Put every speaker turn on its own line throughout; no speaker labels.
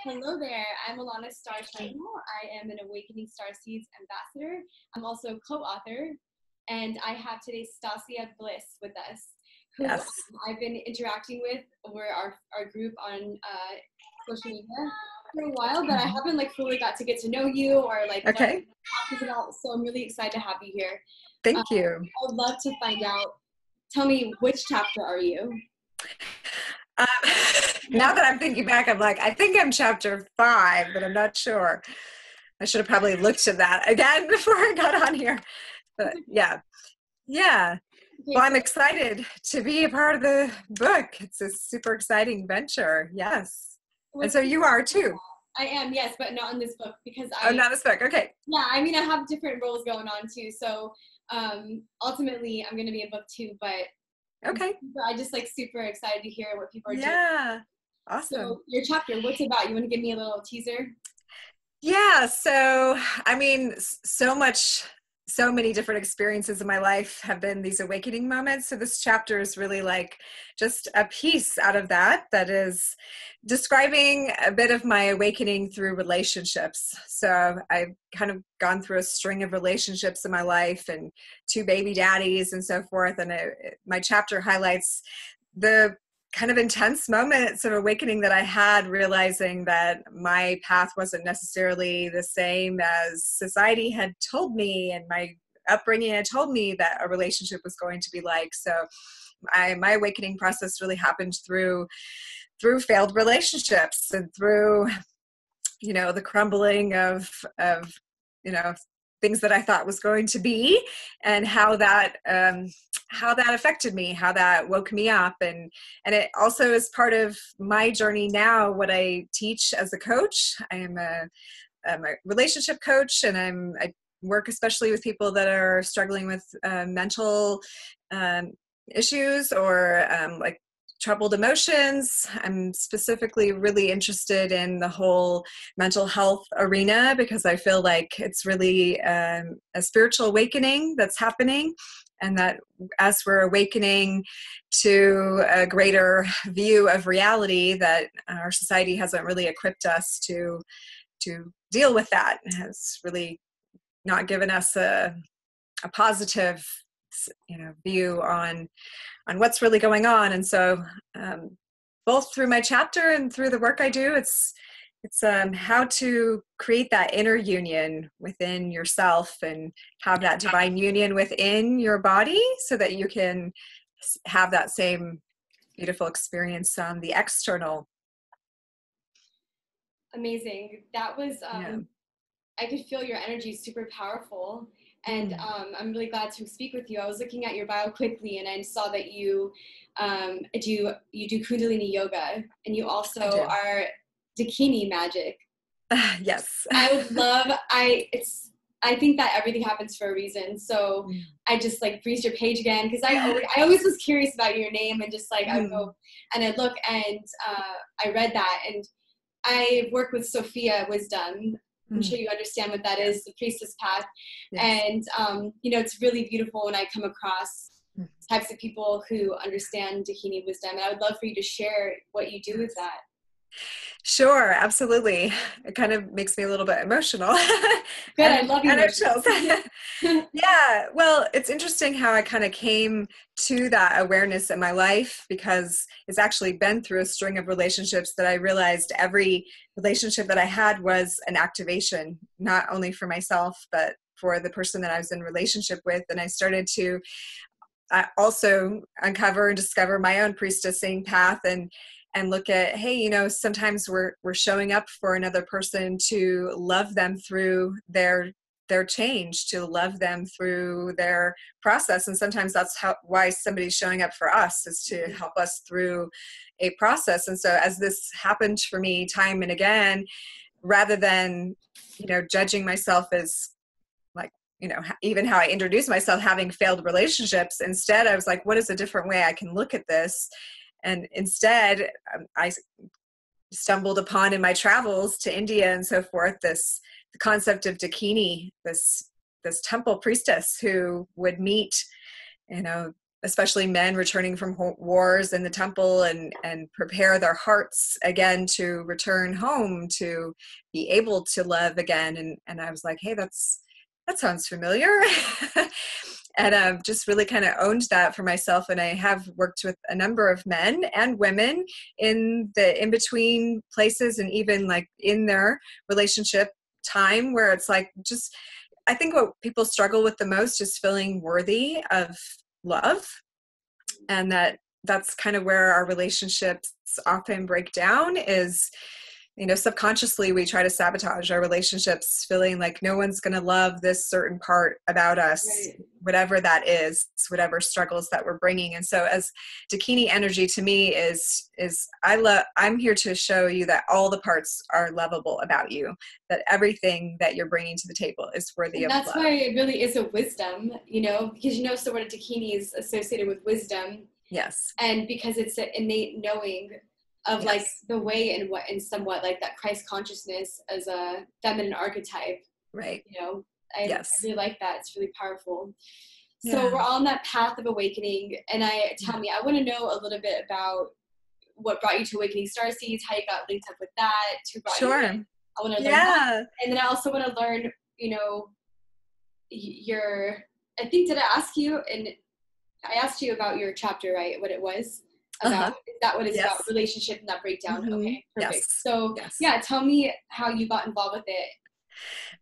Hello there, I'm Alanna Starr. I am an Awakening Starseeds ambassador. I'm also a co-author, and I have today Stasia Bliss with us, who
Yes.
I've been interacting with over our group on social media for a while, but I haven't like fully got to get to know you or like
Okay.
talk about. So I'm really excited to have you here.
Thank you.
I would love to find out. Tell me, which chapter are you?
Now that I'm thinking back, I'm like, I think I'm chapter 5, but I'm not sure. I should have probably looked at that again before I got on here. But yeah. Okay, well, I'm excited to be a part of the book. It's a super exciting venture. Yes. And so you are too.
I am, yes, but not in this book because
not this book. Okay.
Yeah, I mean, I have different roles going on too. So ultimately, I'm going to be in book 2, but
okay.
I just like super excited to hear what people are doing.
Yeah. Awesome.
So your chapter, what's it about? You want to give me a little teaser?
Yeah. So, I mean, so many different experiences in my life have been these awakening moments. So this chapter is really like just a piece out of that is describing a bit of my awakening through relationships. So I've kind of gone through a string of relationships in my life and 2 baby daddies and so forth. And my chapter highlights the kind of intense moments of awakening that I had, realizing that my path wasn't necessarily the same as society had told me and my upbringing had told me that a relationship was going to be like. So my awakening process really happened through failed relationships and through, the crumbling of things that I thought was going to be, and how that affected me, how that woke me up, and it also is part of my journey now. What I teach as a coach, I'm a relationship coach, and I work especially with people that are struggling with mental issues or like troubled emotions. I'm specifically really interested in the whole mental health arena because I feel like it's really a spiritual awakening that's happening, and that as we're awakening to a greater view of reality, that our society hasn't really equipped us to deal with that. It has really not given us a positive view on what's really going on. And so both through my chapter and through the work I do, it's how to create that inner union within yourself and have that divine union within your body so that you can have that same beautiful experience on the external.
Amazing. That was, I could feel your energy super powerful. And I'm really glad to speak with you. I was looking at your bio quickly, and I saw that you do Kundalini yoga, and you also are Dakini magic.
Yes.
I would love. I think that everything happens for a reason. So I just like breezed your page again because I always was curious about your name, and just like I would go and I look, and I read that, and I work with Sophia Wisdom. I'm sure you understand what that is, the Priestess Path. Yes. And, it's really beautiful when I come across types of people who understand Dakini wisdom. And I would love for you to share what you do with that.
Sure, absolutely. It kind of makes me a little bit emotional.
Good, I love you.
Yeah, well, it's interesting how I kind of came to that awareness in my life, because it's actually been through a string of relationships that I realized every relationship that I had was an activation, not only for myself, but for the person that I was in relationship with. And I started to also uncover and discover my own priestessing path and look at, hey, sometimes we're showing up for another person to love them through their change, to love them through their process. And sometimes that's why somebody's showing up for us, is to help us through a process. And so as this happened for me time and again, rather than, judging myself as like, even how I introduce myself, having failed relationships, instead I was like, what is a different way I can look at this? And instead, I stumbled upon in my travels to India and so forth the concept of Dakini, this temple priestess who would meet especially men returning from wars in the temple, and prepare their hearts again to return home, to be able to love again. And I was like, hey, that sounds familiar. And just really kind of owned that for myself. And I have worked with a number of men and women in the in-between places, and even like in their relationship time, where it's like, just, I think what people struggle with the most is feeling worthy of love. And that's kind of where our relationships often break down, is, you know, subconsciously we try to sabotage our relationships, feeling like no one's going to love this certain part about us,
Right.
whatever that is, whatever struggles that we're bringing. And so as Dakini energy to me is I'm here to show you that all the parts are lovable about you, that everything that you're bringing to the table is worthy of love.
That's why it really is a wisdom, you know, because, you know, so what a Dakini is associated with wisdom.
Yes.
And because it's an innate knowing of, yes, like the way and somewhat like that Christ consciousness as a feminine archetype.
Right.
You know, I really like that. It's really powerful. So we're on that path of awakening, and I want to know a little bit about what brought you to Awakening Starseeds, how you got linked up with that, who brought you in. I want to learn that. And then I also want to learn, you know, I think, did I ask you, and I asked you about your chapter, right? What it was about. Is that what it's about? Relationship and that breakdown. Mm-hmm. Okay, perfect. Yes. So yeah, tell me how you got involved with it.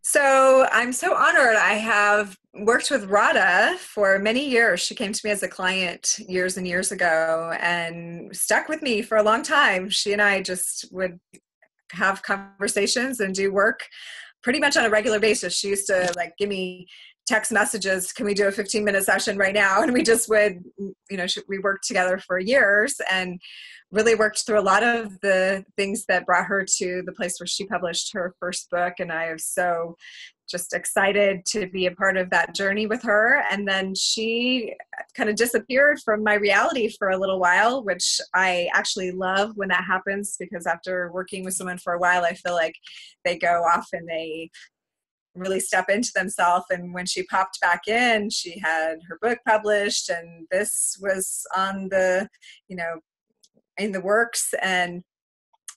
So I'm so honored. I have worked with Radha for many years. She came to me as a client years and years ago and stuck with me for a long time. She and I just would have conversations and do work pretty much on a regular basis. She used to like give me text messages, can we do a 15-minute session right now? And we just would, you know, we worked together for years and really worked through a lot of the things that brought her to the place where she published her first book. And I am so just excited to be a part of that journey with her. And then she kind of disappeared from my reality for a little while, which I actually love when that happens, because after working with someone for a while, I feel like they go off and they really step into themselves. And when she popped back in, she had her book published, and this was on the, you know, in the works. And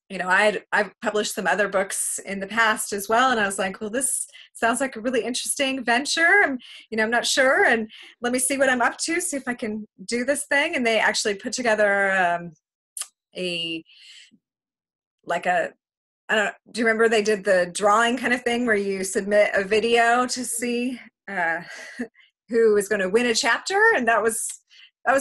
you know, I've published some other books in the past as well. And I was like, well, this sounds like a really interesting venture. And, you know, I'm not sure. And let me see what I'm up to, see if I can do this thing. And they actually put together I don't know, do you remember they did the drawing kind of thing where you submit a video to see who was going to win a chapter? And that was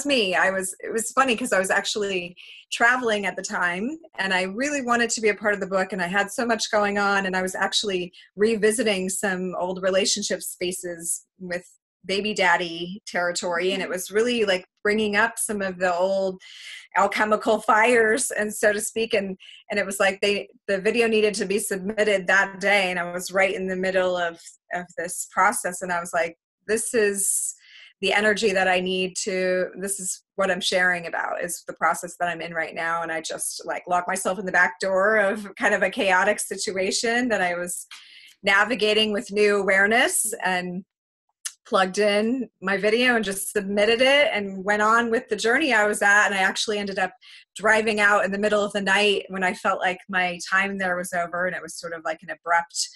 me. It was funny because I was actually traveling at the time and I really wanted to be a part of the book, and I had so much going on, and I was actually revisiting some old relationship spaces with baby daddy territory. And it was really like bringing up some of the old alchemical fires, and so to speak. And it was like the video needed to be submitted that day. And I was right in the middle of this process. And I was like, this is the energy that I need to, this is what I'm sharing about, is the process that I'm in right now. And I just like locked myself in the back door of kind of a chaotic situation that I was navigating with new awareness, and plugged in my video and just submitted it and went on with the journey I was at. And I actually ended up driving out in the middle of the night when I felt like my time there was over, and it was sort of like an abrupt,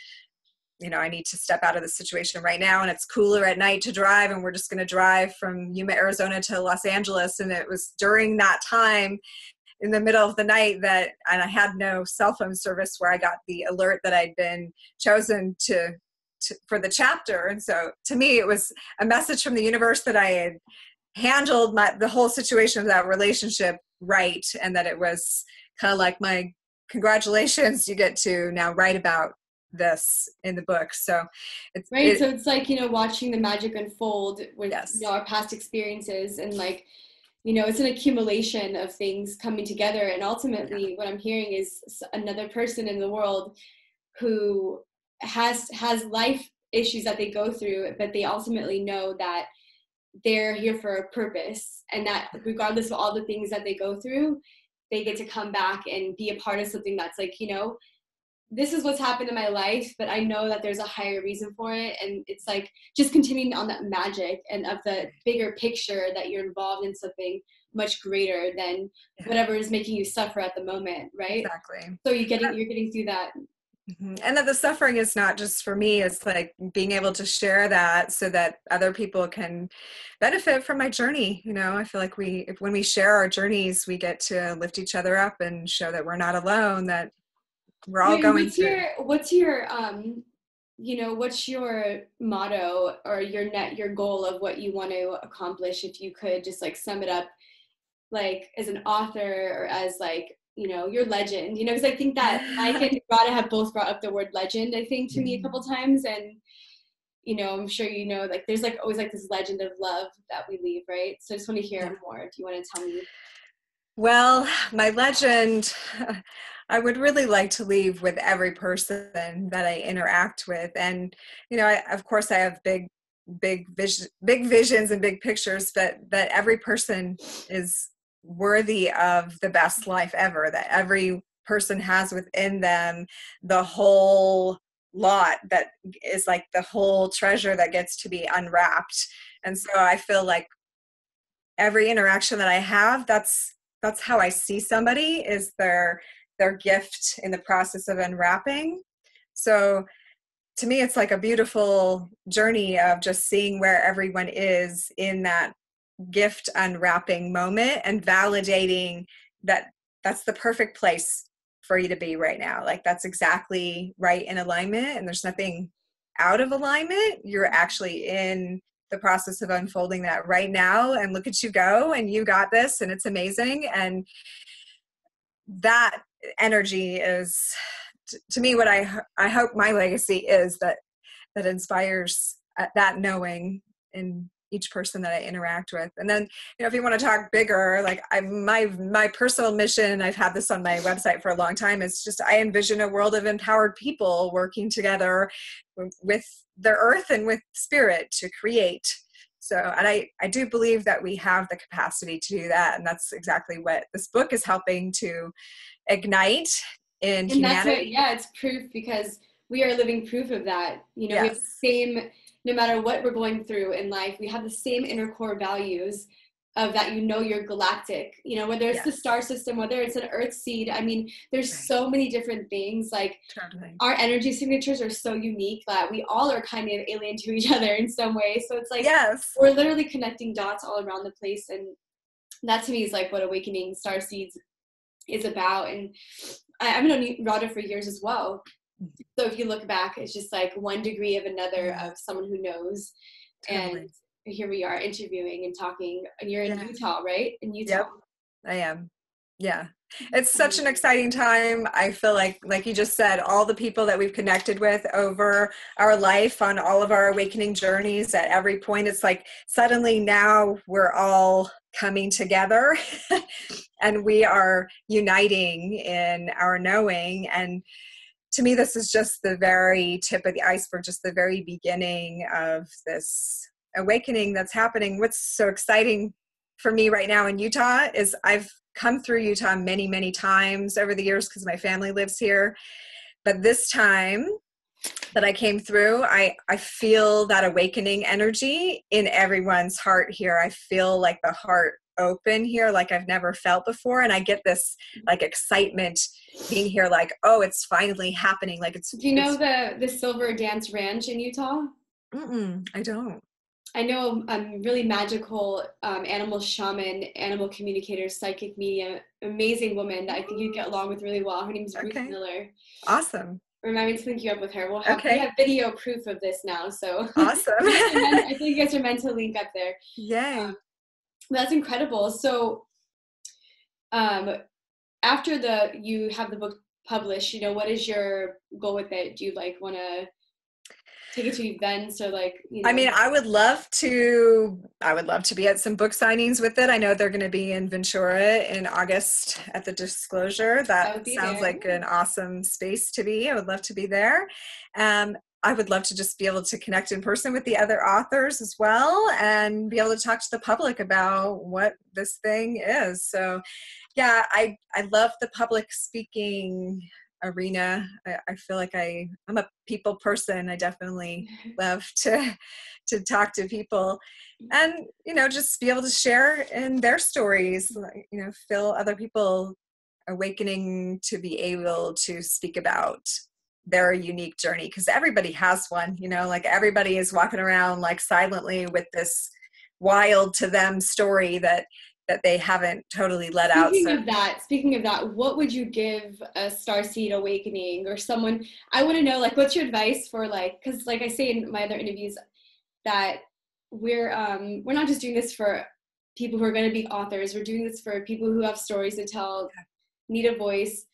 you know, I need to step out of the situation right now, and it's cooler at night to drive, and we're just going to drive from Yuma, Arizona to Los Angeles. And it was during that time in the middle of the night and I had no cell phone service, where I got the alert that I'd been chosen for the chapter. And so to me, it was a message from the universe that I had handled the whole situation of that relationship right, and that it was kind of like, my congratulations, you get to now write about this in the book. So it's right.
So it's like, you know, watching the magic unfold with you know, our past experiences, and like, you know, it's an accumulation of things coming together. And ultimately what I'm hearing is another person in the world who has life issues that they go through, but they ultimately know that they're here for a purpose, and that regardless of all the things that they go through, they get to come back and be a part of something that's like, you know, this is what's happened in my life, but I know that there's a higher reason for it. And it's like just continuing on that magic and of the bigger picture that you're involved in something much greater than whatever is making you suffer at the moment, right?
Exactly.
So you're getting through that.
And that the suffering is not just for me, it's like being able to share that so that other people can benefit from my journey. You know, I feel like when we share our journeys, we get to lift each other up and show that we're not alone, that we're all going through.
What's your what's your motto or your goal of what you want to accomplish, if you could just like sum it up, like as an author or as like, your legend, because I think that Mike and Rada have both brought up the word legend, I think, to me a couple times. And, I'm sure, like there's like always like this legend of love that we leave, right? So I just want to hear more, if you want to tell me.
Well, my legend, I would really like to leave with every person that I interact with. And, of course I have big visions and big pictures, but that every person is worthy of the best life ever, that every person has within them the whole lot that is like the whole treasure that gets to be unwrapped. And so I feel like every interaction that I have, that's how I see somebody, is their gift in the process of unwrapping. So to me, it's like a beautiful journey of just seeing where everyone is in that gift unwrapping moment and validating that that's the perfect place for you to be right now. Like that's exactly right in alignment, and there's nothing out of alignment. You're actually in the process of unfolding that right now, and look at you go, and you got this, and it's amazing. And that energy is, to me, what I hope my legacy is, that inspires that knowing in each person that I interact with. And then, if you want to talk bigger, like my personal mission, I've had this on my website for a long time, is just, I envision a world of empowered people working together with the earth and with spirit to create. So, and I do believe that we have the capacity to do that. And that's exactly what this book is helping to ignite in humanity.
It's proof, because we are living proof of that. We have the same, no matter what we're going through in life, we have the same inner core values of that, you're galactic, whether it's the star system, whether it's an earth seed. I mean, there's so many different things. Like our energy signatures are so unique that we all are kind of alien to each other in some way. So it's like, we're literally connecting dots all around the place. And that to me is like what Awakening Starseeds is about. And I've known Rada for years as well. So if you look back, it's just like one degree of another of someone who knows. And here we are interviewing and talking, and you're in Utah, right? In Utah.
Yep, I am. Yeah. It's such an exciting time. I feel like you just said, all the people that we've connected with over our life on all of our awakening journeys, at every point, it's like suddenly now we're all coming together and we are uniting in our knowing. And to me, this is just the very tip of the iceberg, just the very beginning of this awakening that's happening. What's so exciting for me right now in Utah is I've come through Utah many, many times over the years because my family lives here. But this time that I came through, I feel that awakening energy in everyone's heart here. I feel like the heart open here like I've never felt before. And I get this like excitement being here, like, oh, it's finally happening. Like it's.
Do you know the Silver Dance Ranch in Utah?
I don't.
I know a really magical animal shaman, animal communicator, psychic medium, amazing woman that I think you'd get along with really well. Her name's Ruth Miller.
Awesome.
Remind me to link you up with her. We have video proof of this now, so
awesome.
I think you guys are meant to link up there.
Yay.
That's incredible. So after you have the book published, what is your goal with it? Do you want to take it to events or
I mean, I would love to be at some book signings with it. I know they're going to be in Ventura in August at the Disclosure. That sounds like an awesome space to be. I would love to be there. I would love to just be able to connect in person with the other authors as well and be able to talk to the public about what this thing is. So yeah, I love the public speaking arena. I feel like I'm a people person. I definitely love to talk to people and, just be able to share in their stories, feel other people awakening to be able to speak about their unique journey, because everybody has one, like everybody is walking around like silently with this wild to them story that they haven't totally let out.
Speaking of that, what would you give a starseed awakening or someone? I want to know, like, what's your advice for, like, because like I say in my other interviews, that we're not just doing this for people who are going to be authors. We're doing this for people who have stories to tell, need a voice,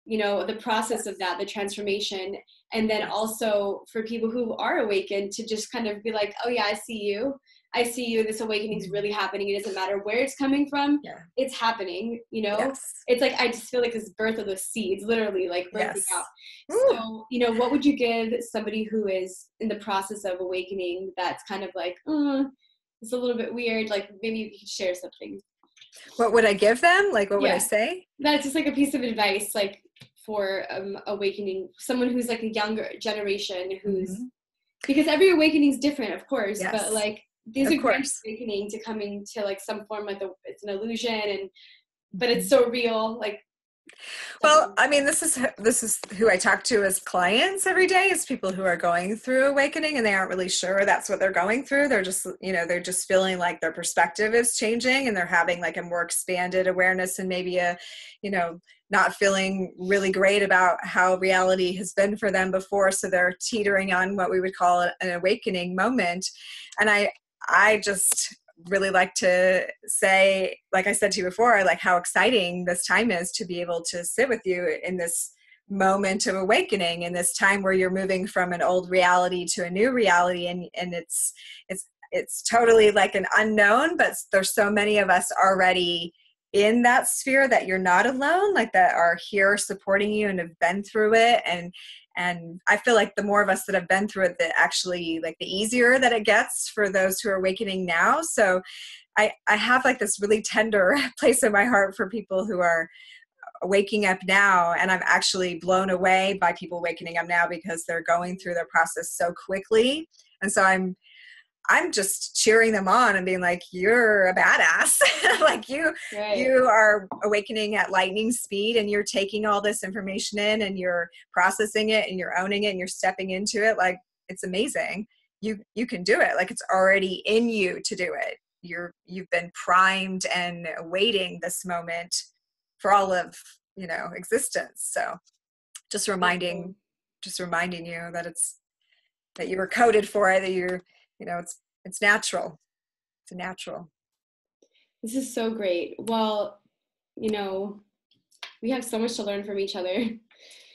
the process of that, the transformation. And then also for people who are awakened to just kind of be like, oh yeah, I see you. This awakening is really happening. It doesn't matter where it's coming from. Yeah. It's happening,
Yes.
It's like, I just feel like this birth of the seeds, literally like birthing out. So, what would you give somebody who is in the process of awakening that's kind of like, it's a little bit weird. Like maybe you could share something.
What would I give them? Like, what would I say?
That's just like a piece of advice, like for awakening, someone who's like a younger generation who's, because every awakening is different, of course, but like these are great awakening to coming to like some form, like it's an illusion, but it's so real. Like,
well, I mean, this is who I talk to as clients every day, is people who are going through awakening and they aren't really sure that's what they're going through. They're just, they're just feeling like their perspective is changing and they're having like a more expanded awareness and maybe not feeling really great about how reality has been for them before. So they're teetering on what we would call an awakening moment. And I just really like to say, like I said to you before, like how exciting this time is to be able to sit with you in this moment of awakening, in this time where you're moving from an old reality to a new reality. And it's totally like an unknown, but there's so many of us already in that sphere that you're not alone, like that are here supporting you and have been through it. And I feel like the more of us that have been through it, that actually like the easier that it gets for those who are awakening now. So I have like this really tender place in my heart for people who are waking up now. And I'm actually blown away by people waking up now because they're going through their process so quickly. And so I'm just cheering them on and being like, you're a badass. Like you are awakening at lightning speed and you're taking all this information in and you're processing it and you're owning it and you're stepping into it. Like, it's amazing. You can do it. Like, it's already in you to do it. You've been primed and awaiting this moment for all of, existence. So just reminding you that you were coded for it, that you're, it's natural. It's a natural.
This is so great. Well, we have so much to learn from each other.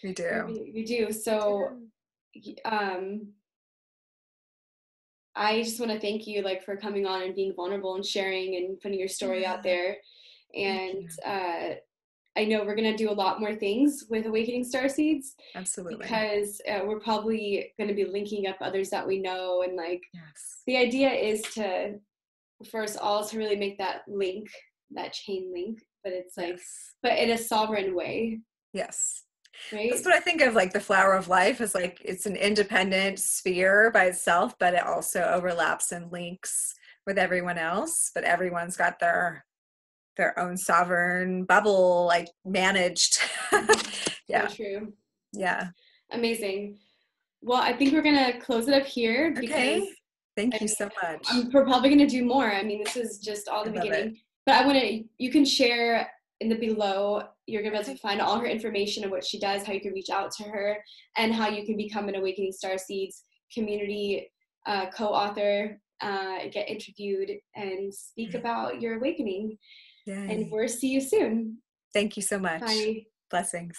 We do.
We do. So, I just want to thank you, like, for coming on and being vulnerable and sharing and putting your story out there. And I know we're going to do a lot more things with Awakening Starseeds.
Absolutely.
Because we're probably going to be linking up others that we know. And like, the idea is for us all to really make that link, that chain link, but it's like, but in a sovereign way.
Yes.
Right?
That's what I think of, like the flower of life is like, it's an independent sphere by itself, but it also overlaps and links with everyone else, but everyone's got their own sovereign bubble, like managed.
So true.
Yeah.
Amazing. Well, I think we're going to close it up here.
Okay. Thank you so much.
We're probably going to do more. I mean, this is just all the beginning. But you can share in the below, you're going to be able to find all her information of what she does, how you can reach out to her, and how you can become an Awakening Starseeds community co-author, get interviewed, and speak about your awakening. Yay. And we'll see you soon.
Thank you so much.
Bye.
Blessings.